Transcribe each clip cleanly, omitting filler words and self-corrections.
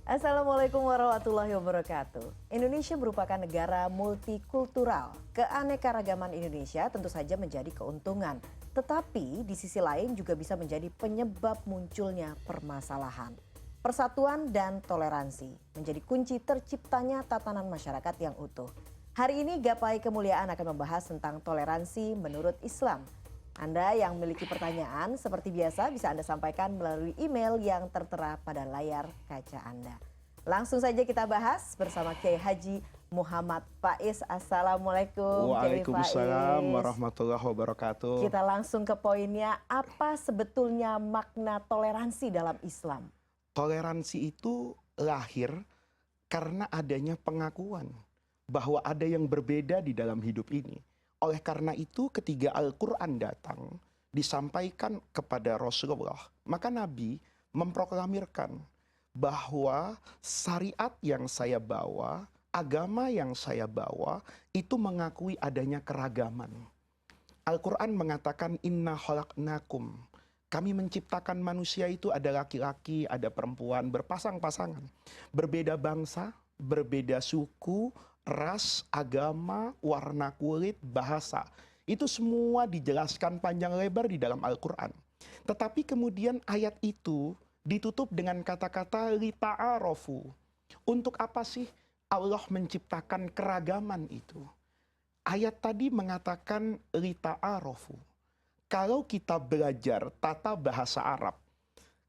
Assalamualaikum warahmatullahi wabarakatuh. Indonesia merupakan negara multikultural. Keanekaragaman Indonesia tentu saja menjadi keuntungan. Tetapi di sisi lain juga bisa menjadi penyebab munculnya permasalahan. Persatuan dan toleransi menjadi kunci terciptanya tatanan masyarakat yang utuh. Hari ini Gapai Kemuliaan akan membahas tentang toleransi menurut Islam. Anda yang memiliki pertanyaan seperti biasa bisa Anda sampaikan melalui email yang tertera pada layar kaca Anda. Langsung saja kita bahas bersama Kiai Haji Muhammad Faiz. Assalamualaikum Kiai Waalaikumsalam Faiz. warahmatullahi wabarakatuh. Kita langsung ke poinnya, apa sebetulnya makna toleransi dalam Islam? Toleransi itu lahir karena adanya pengakuan bahwa ada yang berbeda di dalam hidup ini. Oleh karena itu ketika Al-Quran datang, disampaikan kepada Rasulullah, maka Nabi memproklamirkan bahwa syariat yang saya bawa, agama yang saya bawa, itu mengakui adanya keragaman. Al-Quran mengatakan, Inna khalaqnakum. Kami menciptakan manusia itu ada laki-laki, ada perempuan, berpasang-pasangan. Berbeda bangsa, berbeda suku, ras, agama, warna kulit, bahasa. Itu semua dijelaskan panjang lebar di dalam Al-Quran. Tetapi kemudian ayat itu ditutup dengan kata-kata lita'arofu. Untuk apa sih Allah menciptakan keragaman itu? Ayat tadi mengatakan lita'arofu. Kalau kita belajar tata bahasa Arab,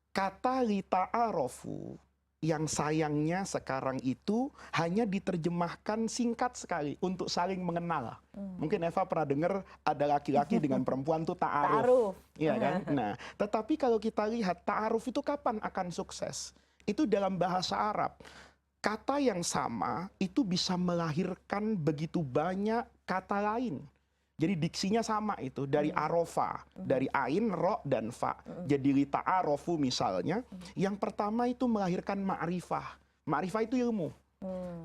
kata lita'arofu yang sayangnya sekarang itu hanya diterjemahkan singkat sekali untuk saling mengenal. Mungkin Eva pernah dengar ada laki-laki dengan perempuan tuh ta'aruf. Iya kan? Nah, tetapi kalau kita lihat ta'aruf itu kapan akan sukses? Itu dalam bahasa Arab. Kata yang sama itu bisa melahirkan begitu banyak kata lain. Jadi diksinya sama itu, dari arofa, dari ain, ro, dan fa. Jadi li ta'arofu misalnya, yang pertama itu melahirkan ma'rifah. Ma'rifah itu ilmu.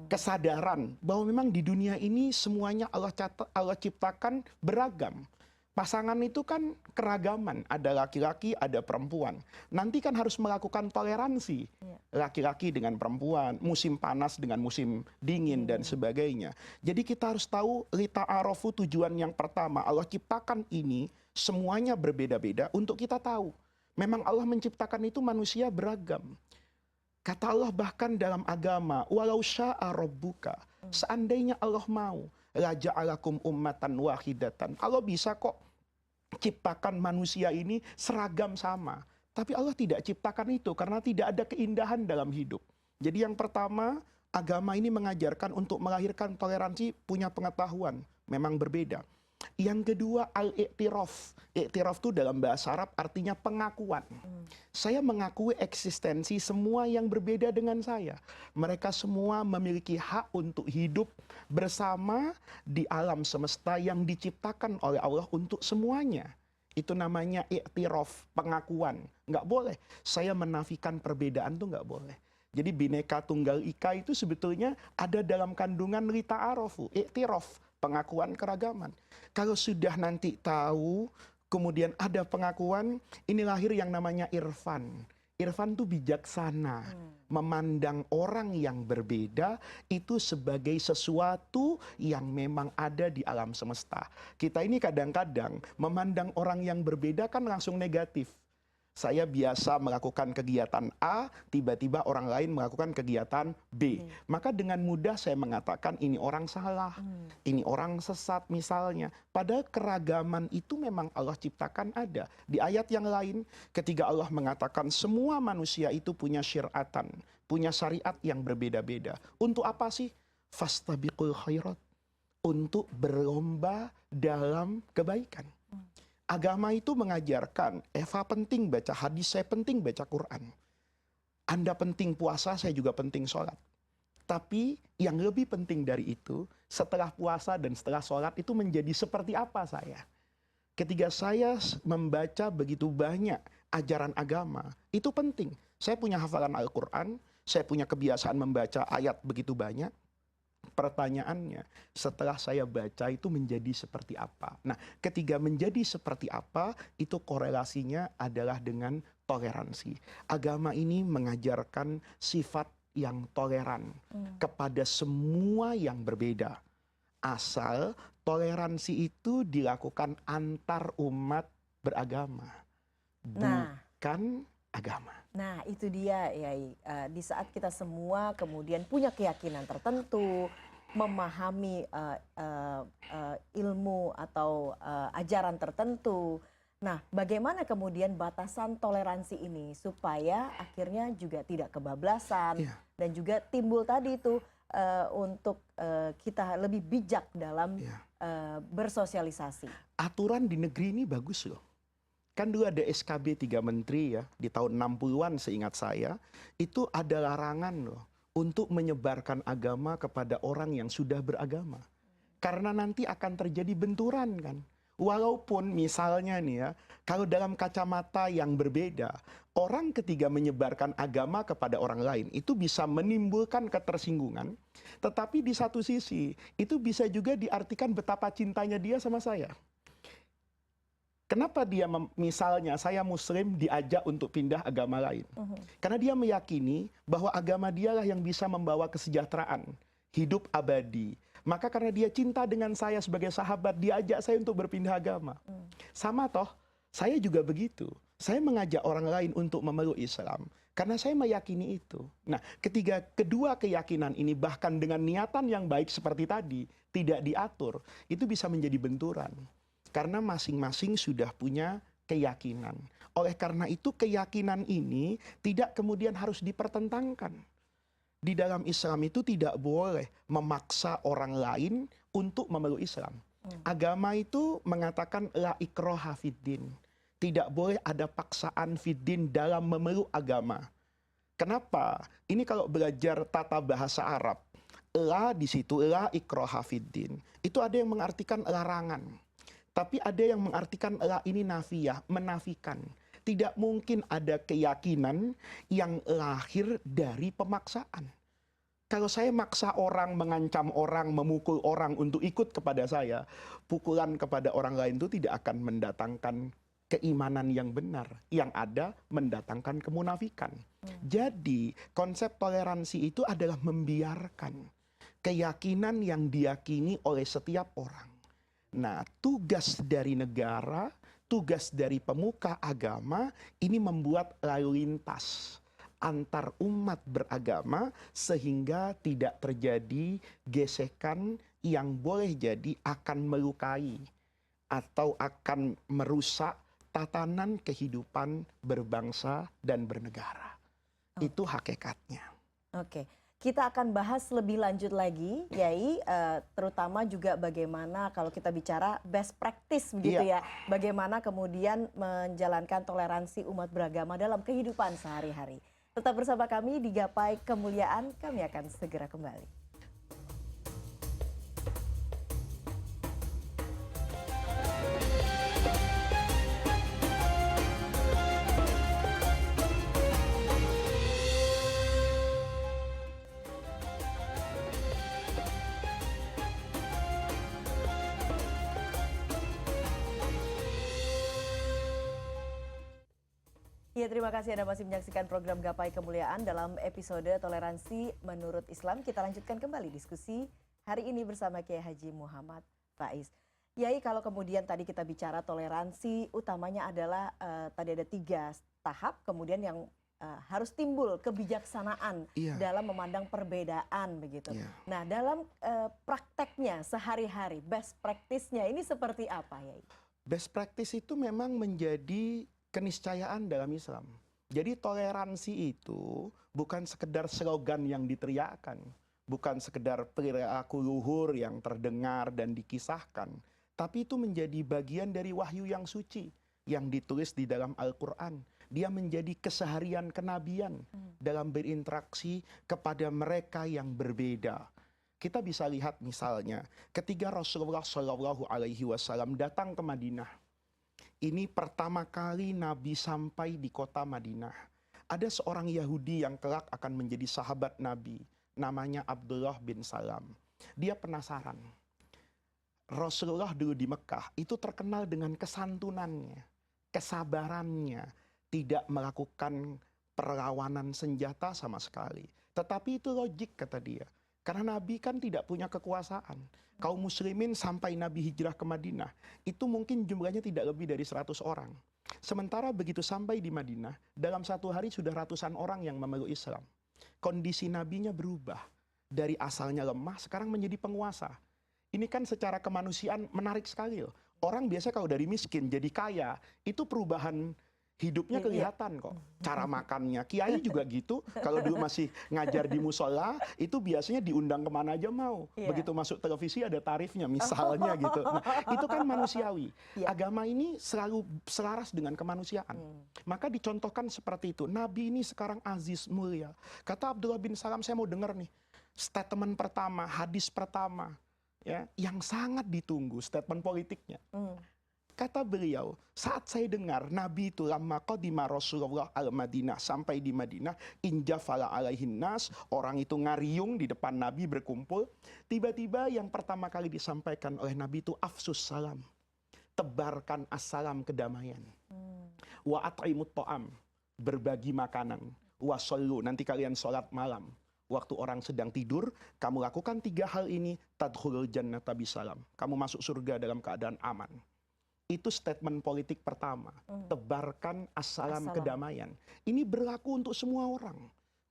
Kesadaran bahwa memang di dunia ini semuanya Allah ciptakan beragam. Pasangan itu kan keragaman, ada laki-laki, ada perempuan. Nanti kan harus melakukan toleransi. Laki-laki dengan perempuan, musim panas dengan musim dingin dan sebagainya. Jadi kita harus tahu lita'arofu tujuan yang pertama. Allah ciptakan ini semuanya berbeda-beda untuk kita tahu. Memang Allah menciptakan itu manusia beragam. Kata Allah bahkan dalam agama, walau sya'a rabbuka, seandainya Allah mau, la ja'alakum ummatan wahidatan. Allah bisa kok ciptakan manusia ini seragam sama. Tapi Allah tidak ciptakan itu karena tidak ada keindahan dalam hidup. Jadi yang pertama, agama ini mengajarkan untuk melahirkan toleransi, punya pengetahuan, memang berbeda. Yang kedua, al-i'tiraf. I'tiraf itu dalam bahasa Arab artinya pengakuan. Saya mengakui eksistensi semua yang berbeda dengan saya. Mereka semua memiliki hak untuk hidup bersama di alam semesta yang diciptakan oleh Allah untuk semuanya. Itu namanya i'tiraf, pengakuan. Nggak boleh. Saya menafikan perbedaan itu nggak boleh. Jadi bineka tunggal ika itu sebetulnya ada dalam kandungan li ta'arofu, i'tiraf, pengakuan keragaman. Kalau sudah nanti tahu, kemudian ada pengakuan, ini lahir yang namanya irfan. Irfan itu bijaksana, memandang orang yang berbeda itu sebagai sesuatu yang memang ada di alam semesta. Kita ini kadang-kadang memandang orang yang berbeda kan langsung negatif. Saya biasa melakukan kegiatan A, tiba-tiba orang lain melakukan kegiatan B. Maka dengan mudah saya mengatakan ini orang salah, ini orang sesat misalnya. Padahal keragaman itu memang Allah ciptakan ada. Di ayat yang lain ketika Allah mengatakan semua manusia itu punya syir'atan, punya syariat yang berbeda-beda. Untuk apa sih? Fastabiqul khairat. Untuk berlomba dalam kebaikan. Agama itu mengajarkan, Eva penting baca hadis, saya penting baca Quran. Anda penting puasa, saya juga penting sholat. Tapi yang lebih penting dari itu, setelah puasa dan setelah sholat itu menjadi seperti apa saya? Ketika saya membaca begitu banyak ajaran agama, itu penting. Saya punya hafalan Al-Quran, saya punya kebiasaan membaca ayat begitu banyak. Pertanyaannya, setelah saya baca itu menjadi seperti apa? Nah, ketika menjadi seperti apa, itu korelasinya adalah dengan toleransi. Agama ini mengajarkan sifat yang toleran kepada semua yang berbeda. Asal toleransi itu dilakukan antar umat beragama, Nah, bukan agama. nah itu dia Yai. Di saat kita semua kemudian punya keyakinan tertentu, memahami ilmu atau ajaran tertentu. Nah, bagaimana kemudian batasan toleransi ini supaya akhirnya juga tidak kebablasan Iya. dan juga timbul tadi itu untuk kita lebih bijak dalam Iya. bersosialisasi. Aturan di negeri ini bagus loh. Kan dulu ada SKB 3 Menteri ya, di tahun 60-an seingat saya, itu ada larangan loh untuk menyebarkan agama kepada orang yang sudah beragama. Karena nanti akan terjadi benturan kan. Walaupun misalnya nih ya, kalau dalam kacamata yang berbeda, orang ketika menyebarkan agama kepada orang lain itu bisa menimbulkan ketersinggungan. Tetapi di satu sisi, itu bisa juga diartikan betapa cintanya dia sama saya. Kenapa dia misalnya saya muslim diajak untuk pindah agama lain? Karena dia meyakini bahwa agama dialah yang bisa membawa kesejahteraan, hidup abadi. Maka karena dia cinta dengan saya sebagai sahabat, dia ajak saya untuk berpindah agama. Sama toh, saya juga begitu. Saya mengajak orang lain untuk memeluk Islam. Karena saya meyakini itu. Nah, ketika kedua keyakinan ini bahkan dengan niatan yang baik seperti tadi, tidak diatur, itu bisa menjadi benturan. Karena masing-masing sudah punya keyakinan. Oleh karena itu keyakinan ini tidak kemudian harus dipertentangkan. Di dalam Islam itu tidak boleh memaksa orang lain untuk memeluk Islam. Agama itu mengatakan la ikroha fiddin. Tidak boleh ada paksaan fiddin dalam memeluk agama. Kenapa? Ini kalau belajar tata bahasa Arab, la di situ la ikroha fiddin. Itu ada yang mengartikan larangan. Tapi ada yang mengartikan la ini nafiyah, menafikan. Tidak mungkin ada keyakinan yang lahir dari pemaksaan. Kalau saya maksa orang, mengancam orang, memukul orang untuk ikut kepada saya, pukulan kepada orang lain itu tidak akan mendatangkan keimanan yang benar. Yang ada mendatangkan kemunafikan. Jadi konsep toleransi itu adalah membiarkan keyakinan yang diyakini oleh setiap orang. Nah, tugas dari negara, tugas dari pemuka agama, ini membuat lalu lintas antar umat beragama sehingga tidak terjadi gesekan yang boleh jadi akan melukai atau akan merusak tatanan kehidupan berbangsa dan bernegara. Itu hakikatnya. Oke. Kita akan bahas lebih lanjut lagi, Yai, terutama juga bagaimana kalau kita bicara best practice begitu ya, bagaimana kemudian menjalankan toleransi umat beragama dalam kehidupan sehari-hari. Tetap bersama kami di Gapai Kemuliaan, kami akan segera kembali. Ya, terima kasih Anda masih menyaksikan program Gapai Kemuliaan dalam episode Toleransi Menurut Islam. Kita lanjutkan kembali diskusi hari ini bersama Kiai Haji Muhammad Faiz. Yai, kalau kemudian tadi kita bicara toleransi, utamanya adalah tadi ada 3 tahap, kemudian yang harus timbul kebijaksanaan dalam memandang perbedaan begitu. Nah, dalam prakteknya sehari-hari, best practice-nya ini seperti apa, Yai? Best practice itu memang menjadi keniscayaan dalam Islam. Jadi toleransi itu bukan sekedar slogan yang diteriakkan, bukan sekedar perilaku luhur yang terdengar dan dikisahkan, tapi itu menjadi bagian dari wahyu yang suci yang ditulis di dalam Al-Quran. Dia menjadi keseharian kenabian dalam berinteraksi kepada mereka yang berbeda. Kita bisa lihat misalnya ketika Rasulullah SAW datang ke Madinah. Ini pertama kali Nabi sampai di kota Madinah. Ada seorang Yahudi yang kelak akan menjadi sahabat Nabi. Namanya Abdullah bin Salam. Dia penasaran. Rasulullah dulu di Mekah itu terkenal dengan kesantunannya, kesabarannya. Tidak melakukan perlawanan senjata sama sekali. Tetapi itu logik kata dia. Karena Nabi kan tidak punya kekuasaan. Kaum muslimin sampai Nabi hijrah ke Madinah, itu mungkin jumlahnya tidak lebih dari 100 orang. Sementara begitu sampai di Madinah, dalam satu hari sudah ratusan orang yang memeluk Islam. Kondisi Nabinya berubah. Dari asalnya lemah, sekarang menjadi penguasa. Ini kan secara kemanusiaan menarik sekali loh. Orang biasa kalau dari miskin jadi kaya, itu perubahan hidupnya kelihatan kok. Cara makannya. Kiai juga gitu. Kalau dulu masih ngajar di musola, itu biasanya diundang kemana aja mau. Begitu masuk televisi ada tarifnya misalnya gitu. Nah, itu kan manusiawi. Agama ini selalu selaras dengan kemanusiaan. Maka dicontohkan seperti itu. Nabi ini sekarang aziz, mulia. Kata Abdullah bin Salam, saya mau dengar nih. Statement pertama, hadis pertama. Ya, yang sangat ditunggu, statement politiknya. Kata beliau, saat saya dengar Nabi itu lamma qadima Rasulullah al-Madinah, sampai di Madinah, injafala alaihin nas, orang itu ngariung di depan Nabi berkumpul. Tiba-tiba yang pertama kali disampaikan oleh Nabi itu afsus salam. Tebarkan assalam, kedamaian. Wa at'imut ta'am, berbagi makanan. Wa shollu, nanti kalian sholat malam. Waktu orang sedang tidur, kamu lakukan 3 hal ini, tadkhulul jannata bisalam. Kamu masuk surga dalam keadaan aman. Itu statement politik pertama. Tebarkan assalam, kedamaian. Ini berlaku untuk semua orang.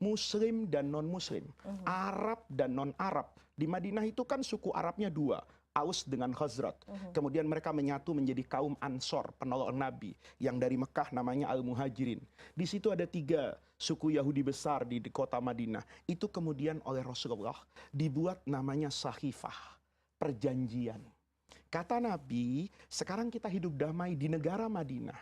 Muslim dan non-muslim. Arab dan non-Arab. Di Madinah itu kan suku Arabnya 2. Aus dengan Khazraj. Kemudian mereka menyatu menjadi kaum Ansor, penolong Nabi. Yang dari Mekah namanya Al-Muhajirin. Di situ ada 3 suku Yahudi besar di kota Madinah. Itu kemudian oleh Rasulullah dibuat namanya sahifah. Perjanjian. Kata Nabi, sekarang kita hidup damai di negara Madinah.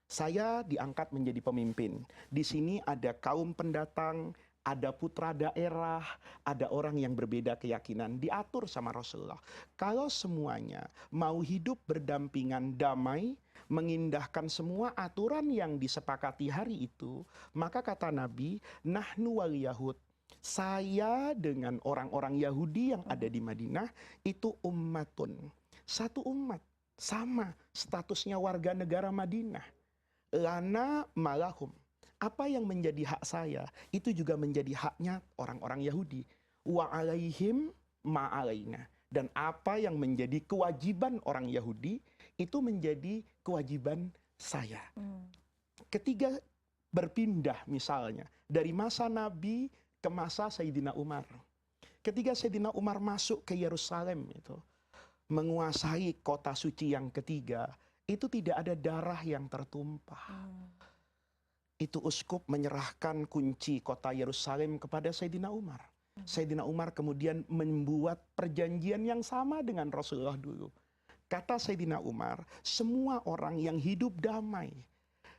Saya diangkat menjadi pemimpin. Di sini ada kaum pendatang, ada putra daerah, ada orang yang berbeda keyakinan. Diatur sama Rasulullah. Kalau semuanya mau hidup berdampingan damai, mengindahkan semua aturan yang disepakati hari itu, maka kata Nabi, nahnu wal yahud. Saya dengan orang-orang Yahudi yang ada di Madinah, itu ummatun. Satu umat, sama statusnya warga negara Madinah. Lana malahum. Apa yang menjadi hak saya, itu juga menjadi haknya orang-orang Yahudi. Wa alaihim ma alaina. Dan apa yang menjadi kewajiban orang Yahudi, itu menjadi kewajiban saya. Ketika berpindah misalnya, dari masa Nabi ke masa Sayyidina Umar. Ketika Sayyidina Umar masuk ke Yerusalem itu, menguasai kota suci yang ketiga, itu tidak ada darah yang tertumpah. Itu uskup menyerahkan kunci kota Yerusalem kepada Sayyidina Umar. Sayyidina Umar kemudian membuat perjanjian yang sama dengan Rasulullah dulu. Kata Sayyidina Umar, semua orang yang hidup damai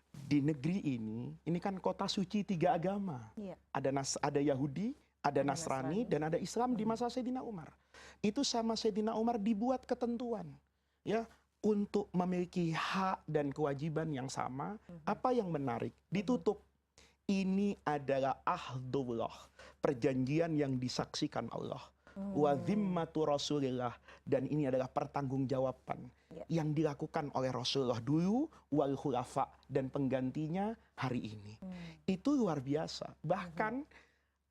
di negeri ini kan kota suci 3 agama. Ada Yahudi, ada Nasrani, dan ada Islam di masa Sayyidina Umar. Itu sama Sayyidina Umar dibuat ketentuan. Ya, untuk memiliki hak dan kewajiban yang sama. Apa yang menarik? Ditutup. Ini adalah ahdullah, perjanjian yang disaksikan Allah. Wa zimmatu Rasulillah, dan ini adalah pertanggungjawaban yang dilakukan oleh Rasulullah dulu, wal khulafa, dan penggantinya hari ini. Itu luar biasa. Bahkan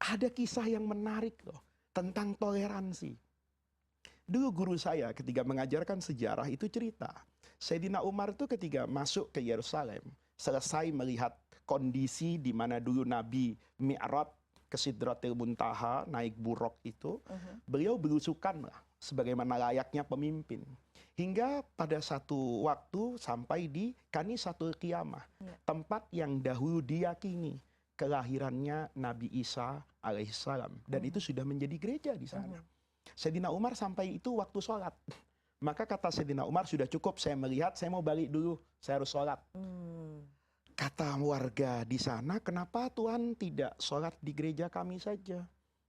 ada kisah yang menarik loh tentang toleransi. Dulu guru saya ketika mengajarkan sejarah itu cerita, Sayyidina Umar itu ketika masuk ke Yerusalem, selesai melihat kondisi di mana dulu Nabi Mi'raj ke Sidratil Muntaha, naik buruk itu, beliau belusukan lah, sebagaimana layaknya pemimpin. Hingga pada satu waktu sampai di Kanisatul Qiyamah, tempat yang dahulu diyakini kelahirannya Nabi Isa alaihissalam. Dan itu sudah menjadi gereja di sana. Sayyidina Umar sampai itu waktu sholat. Maka kata Sayyidina Umar, sudah cukup saya melihat, saya mau balik dulu, saya harus sholat. Kata warga di sana, kenapa Tuhan tidak sholat di gereja kami saja?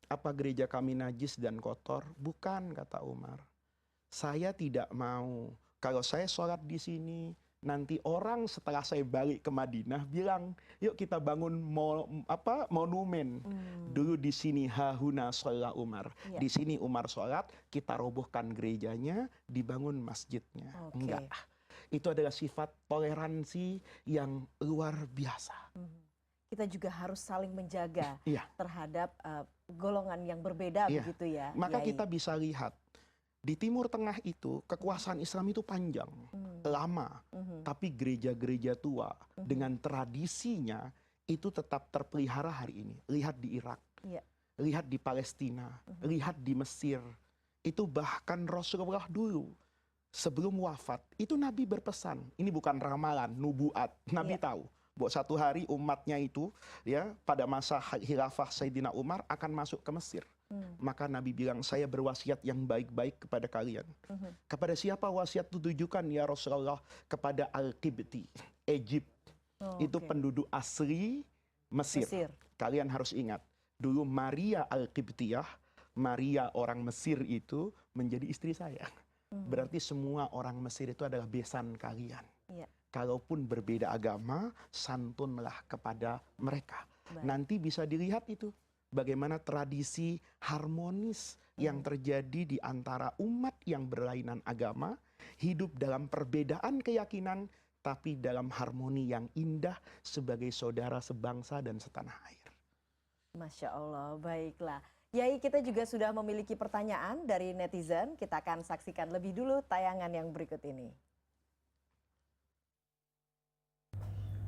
Apa gereja kami najis dan kotor? Bukan, kata Umar. Saya tidak mau. Kalau saya sholat di sini, nanti orang setelah saya balik ke Madinah bilang, yuk kita bangun monumen. Dulu di sini hahuna sholat Umar. Di sini Umar sholat, kita robohkan gerejanya, dibangun masjidnya. Enggak. Itu adalah sifat toleransi yang luar biasa. Kita kita juga harus saling menjaga Iya, terhadap golongan yang berbeda iya. begitu ya, Maka Kiai. kita bisa lihat di Timur Tengah itu kekuasaan Islam itu panjang, lama, Mhm, tapi gereja-gereja tua mhm. dengan tradisinya itu tetap terpelihara hari ini. Lihat di Irak, Iya. lihat di Palestina, lihat di Mesir. Itu bahkan Rasulullah dulu sebelum wafat itu Nabi berpesan. Ini bukan ramalan, nubuat. Nabi Iya. tahu bahwa satu hari umatnya itu ya pada masa khilafah Sayyidina Umar akan masuk ke Mesir. Hmm, Maka Nabi bilang, saya berwasiat yang baik-baik kepada kalian. mhm. Kepada siapa wasiat itu ditujukan ya Rasulullah? Kepada Al-Qibti, Egypt. Oh, Itu oke. penduduk asli Mesir. Mesir. Kalian harus ingat, dulu Maria Al-Qibtiyah, Maria orang Mesir itu menjadi istri saya. Mhm. Berarti semua orang Mesir itu adalah besan kalian. Iya, Kalaupun berbeda agama, santunlah kepada mereka. baik. Nanti bisa dilihat itu bagaimana tradisi harmonis yang terjadi di antara umat yang berlainan agama, hidup dalam perbedaan keyakinan, tapi dalam harmoni yang indah sebagai saudara sebangsa dan setanah air. Masya Allah, baiklah. Yai, kita juga sudah memiliki pertanyaan dari netizen. Kita akan saksikan lebih dulu tayangan yang berikut ini.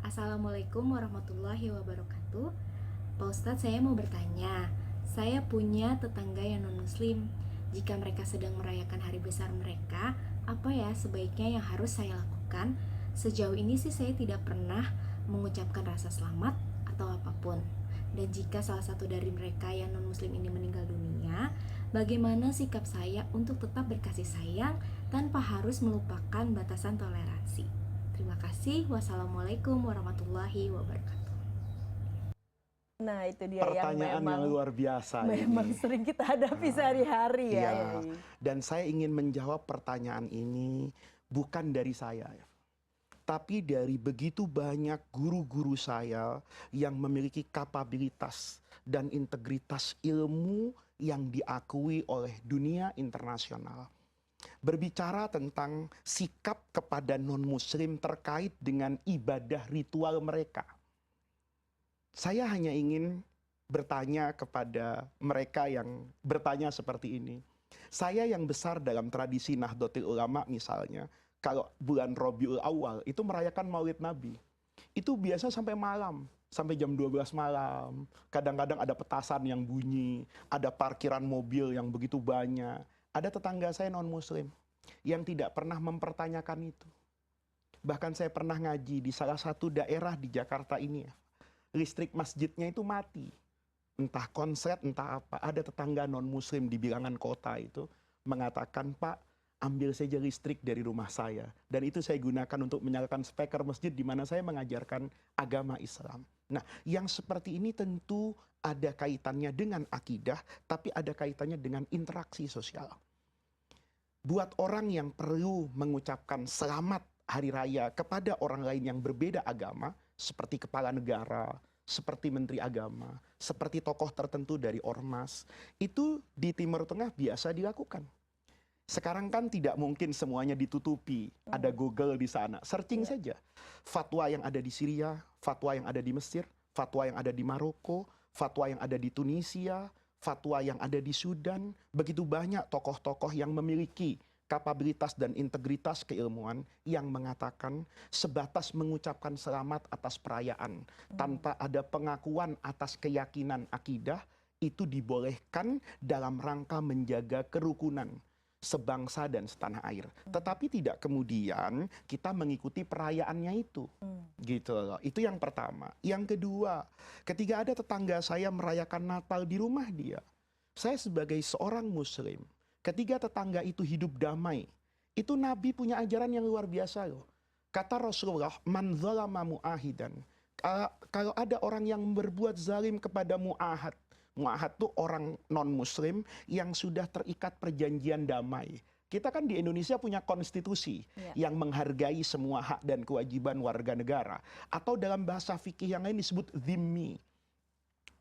Assalamualaikum warahmatullahi wabarakatuh. Pak Ustadz, saya mau bertanya. Saya punya tetangga yang non-muslim. Jika mereka sedang merayakan hari besar mereka, apa ya sebaiknya yang harus saya lakukan? Sejauh ini sih saya tidak pernah mengucapkan rasa selamat atau apapun. Dan jika salah satu dari mereka yang non-muslim ini meninggal dunia, bagaimana sikap saya untuk tetap berkasih sayang tanpa harus melupakan batasan toleransi? Terima kasih. Wassalamualaikum warahmatullahi wabarakatuh. Nah, itu dia yang Pertanyaan yang luar biasa memang ini. sering kita hadapi sehari-hari ya, Iya. Yai. Dan saya ingin menjawab pertanyaan ini bukan dari saya, ya, tapi dari begitu banyak guru-guru saya yang memiliki kapabilitas dan integritas ilmu yang diakui oleh dunia internasional. Berbicara tentang sikap kepada non-muslim terkait dengan ibadah ritual mereka. Saya hanya ingin bertanya kepada mereka yang bertanya seperti ini. Saya yang besar dalam tradisi Nahdlatul Ulama misalnya, kalau bulan Rabiul Awal itu merayakan Maulid Nabi. Itu biasa sampai malam, sampai jam 12 malam. Kadang-kadang ada petasan yang bunyi, ada parkiran mobil yang begitu banyak. Ada tetangga saya non-muslim yang tidak pernah mempertanyakan itu. Bahkan saya pernah ngaji di salah satu daerah di Jakarta ini ya. Listrik masjidnya itu mati. Entah konslet, entah apa. Ada tetangga non-muslim di bilangan kota itu mengatakan, Pak, ambil saja listrik dari rumah saya. Dan itu saya gunakan untuk menyalakan speaker masjid di mana saya mengajarkan agama Islam. Nah, yang seperti ini tentu ada kaitannya dengan akidah, tapi ada kaitannya dengan interaksi sosial. Buat orang yang perlu mengucapkan selamat hari raya kepada orang lain yang berbeda agama, seperti kepala negara, seperti menteri agama, seperti tokoh tertentu dari ormas, itu di Timur Tengah biasa dilakukan. Sekarang kan tidak mungkin semuanya ditutupi, ada Google di sana, searching saja. Fatwa yang ada di Syria, fatwa yang ada di Mesir, fatwa yang ada di Maroko, fatwa yang ada di Tunisia, fatwa yang ada di Sudan, begitu banyak tokoh-tokoh yang memiliki kapabilitas dan integritas keilmuan yang mengatakan sebatas mengucapkan selamat atas perayaan tanpa ada pengakuan atas keyakinan akidah itu dibolehkan dalam rangka menjaga kerukunan sebangsa dan setanah air. Tetapi tidak kemudian kita mengikuti perayaannya itu. Gitu loh. Itu yang pertama. Yang kedua, ketika ada tetangga saya merayakan Natal di rumah dia, saya sebagai seorang muslim, ketika tetangga itu hidup damai, itu Nabi punya ajaran yang luar biasa loh. Kata Rasulullah, man zalama mu'ahidan. Kalau ada orang yang berbuat zalim kepada mu'ahad, mu'ahad itu orang non-muslim yang sudah terikat perjanjian damai. Kita kan di Indonesia punya konstitusi yang menghargai semua hak dan kewajiban warga negara. Atau dalam bahasa fikih yang lain disebut dhimmi.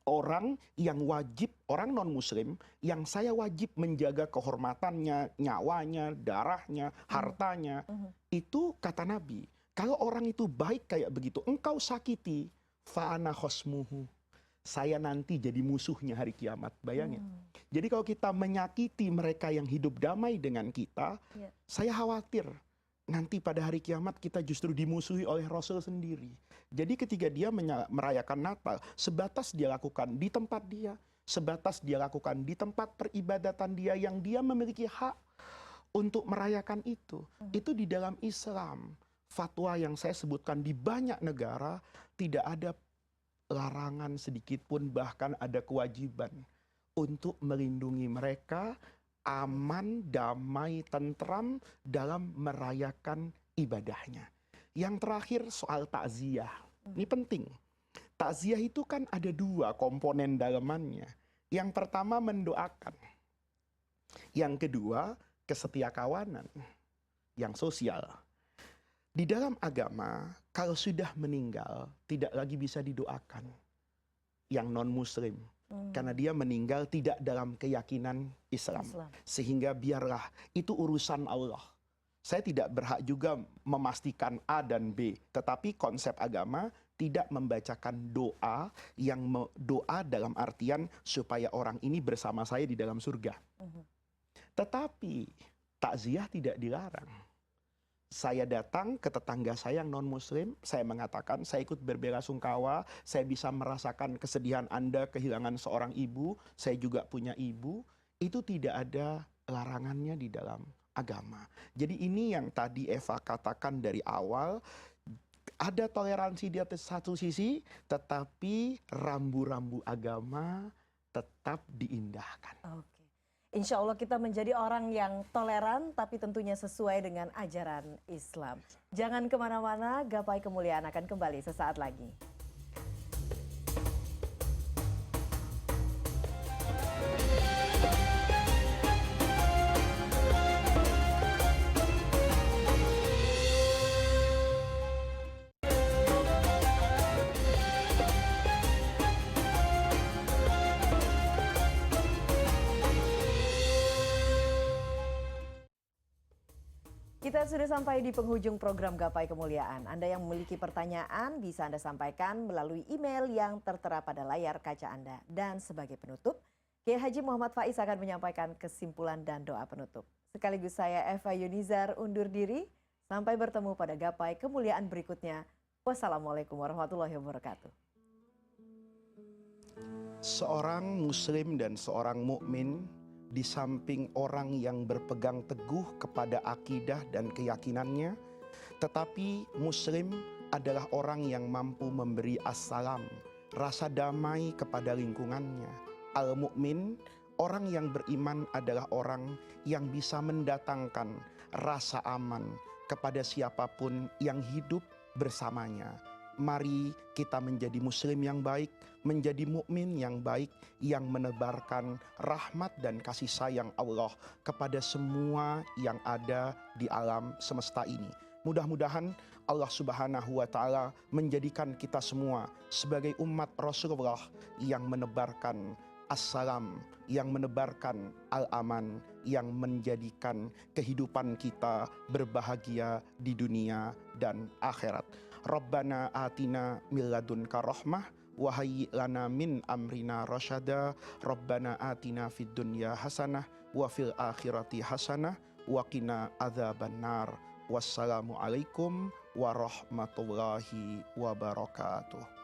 Orang yang wajib, orang non-muslim, yang saya wajib menjaga kehormatannya, nyawanya, darahnya, hartanya. Itu kata Nabi, kalau orang itu baik kayak begitu, engkau sakiti, fa'ana khosmuhu. Saya nanti jadi musuhnya hari kiamat. Bayangin. Jadi kalau kita menyakiti mereka yang hidup damai dengan kita, saya khawatir nanti pada hari kiamat kita justru dimusuhi oleh Rasul sendiri. Jadi ketika dia merayakan Natal, sebatas dia lakukan di tempat dia, sebatas dia lakukan di tempat peribadatan dia yang dia memiliki hak untuk merayakan itu. Itu di dalam Islam. Fatwa yang saya sebutkan di banyak negara tidak ada larangan sedikit pun, bahkan ada kewajiban untuk melindungi mereka aman, damai, tentram dalam merayakan ibadahnya. Yang terakhir soal takziah. Ini penting. Takziah itu kan ada dua komponen dalamannya. Yang pertama mendoakan. Yang kedua kesetiakawanan. Yang sosial. Di dalam agama, kalau sudah meninggal, tidak lagi bisa didoakan. Yang non-muslim. Karena dia meninggal tidak dalam keyakinan Islam. Sehingga biarlah, itu urusan Allah. Saya tidak berhak juga memastikan A dan B. Tetapi konsep agama tidak membacakan doa, yang doa dalam artian supaya orang ini bersama saya di dalam surga. Tetapi takziah tidak dilarang. Saya datang ke tetangga saya yang non-muslim, saya mengatakan saya ikut berbelasungkawa, saya bisa merasakan kesedihan Anda kehilangan seorang ibu, saya juga punya ibu, itu tidak ada larangannya di dalam agama. Jadi ini yang tadi Eva katakan dari awal, ada toleransi di atas satu sisi, tetapi rambu-rambu agama tetap diindahkan. Oke. Insya Allah kita menjadi orang yang toleran, tapi tentunya sesuai dengan ajaran Islam. Jangan kemana-mana, Gapai Kemuliaan akan kembali sesaat lagi. Kita sudah sampai di penghujung program Gapai Kemuliaan. Anda yang memiliki pertanyaan bisa Anda sampaikan melalui email yang tertera pada layar kaca Anda. Dan sebagai penutup, Kiai Haji Muhammad Faiz akan menyampaikan kesimpulan dan doa penutup. Sekaligus saya Eva Yunizar undur diri. Sampai bertemu pada Gapai Kemuliaan berikutnya. Wassalamualaikum warahmatullahi wabarakatuh. Seorang muslim dan seorang mukmin di samping orang yang berpegang teguh kepada akidah dan keyakinannya, tetapi muslim adalah orang yang mampu memberi assalam, rasa damai kepada lingkungannya. Al-mu'min, orang yang beriman adalah orang yang bisa mendatangkan rasa aman kepada siapapun yang hidup bersamanya. Mari kita menjadi muslim yang baik, menjadi mukmin yang baik, yang menebarkan rahmat dan kasih sayang Allah kepada semua yang ada di alam semesta ini. Mudah-mudahan Allah Subhanahu wa Ta'ala menjadikan kita semua sebagai umat Rasulullah yang menebarkan assalam, yang menebarkan al-aman, yang menjadikan kehidupan kita berbahagia di dunia dan akhirat. Rabbana atina min ladunka rahmah wa hayyi' lana min amrina rasyada. Rabbana atina fid dunya hasanah wa fil akhirati hasanah wa qina adzabannar. Wassalamu alaikum warahmatullahi wabarakatuh.